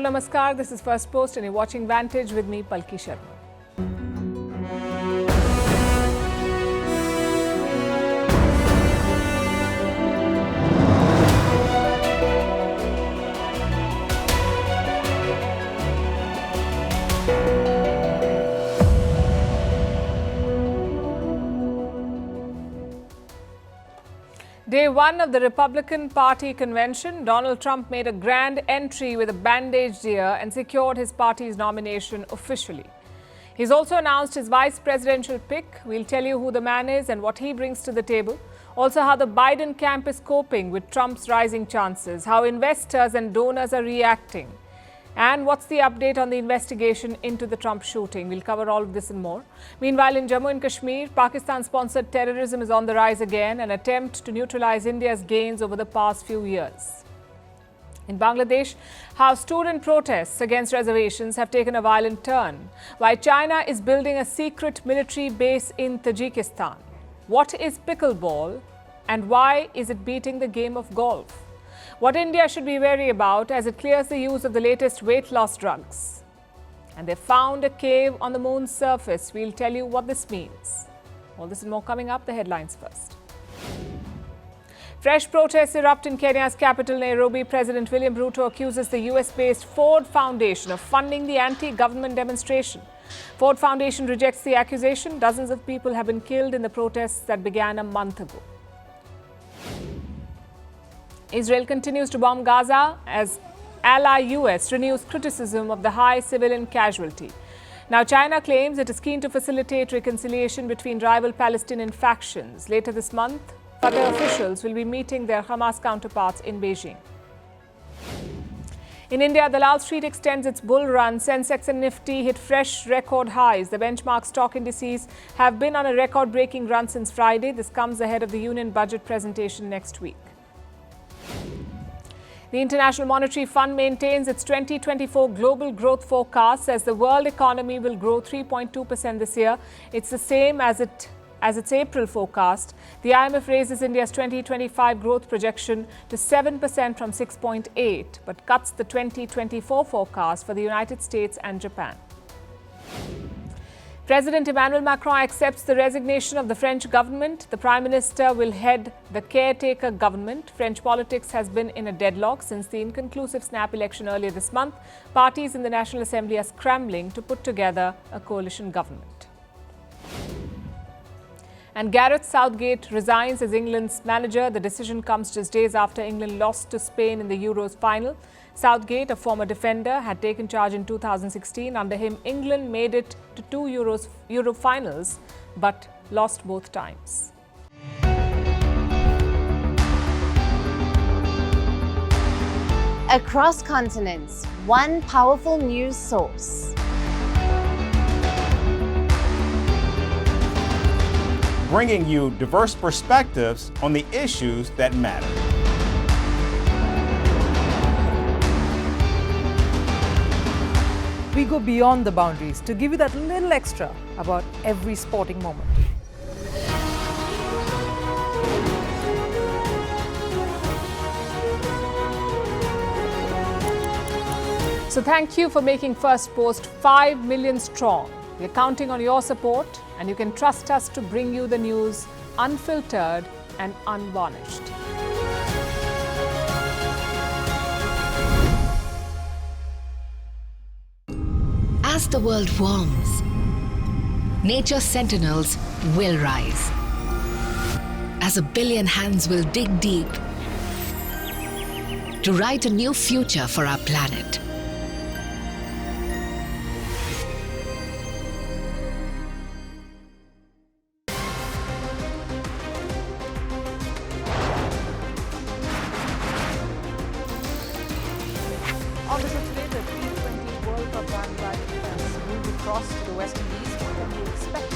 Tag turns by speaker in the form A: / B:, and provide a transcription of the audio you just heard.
A: namaskar. This is Firstpost and you're watching Vantage with me, Palki Sharma. Day one of the Republican Party convention, Donald Trump made a grand entry with a bandaged ear and secured his party's nomination officially. He's also announced his vice presidential pick. We'll tell you who the man is and what he brings to the table. Also, how the Biden camp is coping with Trump's rising chances, how investors and donors are reacting, and what's the update on the investigation into the Trump shooting. We'll cover all of this and more. Meanwhile, in Jammu and Kashmir, Pakistan-sponsored terrorism is on the rise again, an attempt to neutralize India's gains over the past few years. In Bangladesh, how student protests against reservations have taken a violent turn, why China is building a secret military base in Tajikistan. What is pickleball and why is it beating the game of golf? What India should be wary about as it clears the use of the latest weight loss drugs. And they found a cave on the moon's surface. We'll tell you what this means. All this and more coming up. The headlines first. Fresh protests erupt in Kenya's capital, Nairobi. President William Ruto accuses the US-based Ford Foundation of funding the anti-government demonstration. Ford Foundation rejects the accusation. Dozens of people have been killed in the protests that began a month ago. Israel continues to bomb Gaza as ally US renews criticism of the high civilian casualty. Now, China claims it is keen to facilitate reconciliation between rival Palestinian factions. Later this month, Fatah officials will be meeting their Hamas counterparts in Beijing. In India, the Lal Street extends its bull run. Sensex and Nifty hit fresh record highs. The benchmark stock indices have been on a record-breaking run since Friday. This comes ahead of the union budget presentation next week. The International Monetary Fund maintains its 2024 global growth forecast as the world economy will grow 3.2% this year. It's the same as its April forecast. The IMF raises India's 2025 growth projection to 7% from 6.8%, but cuts the 2024 forecast for the United States and Japan. President Emmanuel Macron accepts the resignation of the French government. The Prime Minister will head the caretaker government. French politics has been in a deadlock since the inconclusive snap election earlier this month. Parties in the National Assembly are scrambling to put together a coalition government. And Gareth Southgate resigns as England's manager. The decision comes just days after England lost to Spain in the Euros final. Southgate, a former defender, had taken charge in 2016. Under him, England made it to two Euro finals, but lost both times.
B: Across continents, one powerful news source.
C: Bringing you diverse perspectives on the issues that matter.
D: We go beyond the boundaries to give you that little extra about every sporting moment.
A: So thank you for making Firstpost 5 million strong. We're counting on your support, and you can trust us to bring you the news unfiltered and unvarnished.
E: As the world warms, nature's sentinels will rise. As a billion hands will dig deep to write a new future for our planet.
A: On this today, the T20 World Cup bandwagon has moved across to the West Indies. What can we expect